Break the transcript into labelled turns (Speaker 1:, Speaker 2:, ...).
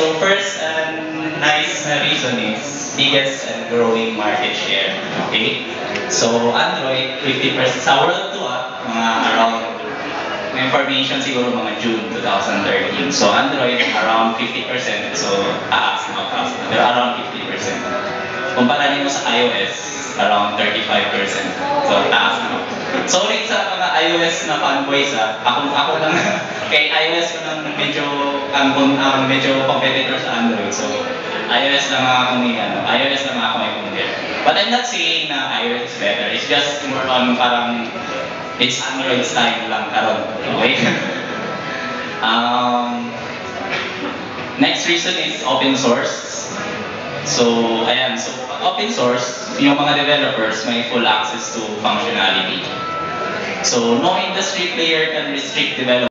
Speaker 1: so first nice reason is biggest and growing market share. Okay? So Android, 50%. Sa World 2, mga around, may information siguro mga June 2013. So Android, around 50%. So taas na. Pero around 50%. Kumpara din mo sa iOS, around 35%. So taas na. Sorry sa mga iOS na fanboys, ako lang kay iOS ko nang medyo competitor sa Android. So iOS lang ako may compare. But I'm not saying na iOS is better. It's just more on parang it's Android style lang karon. Okay? Next reason is open source. So ayan, so open source, yung mga developers may full access to functionality. So no industry player can restrict development.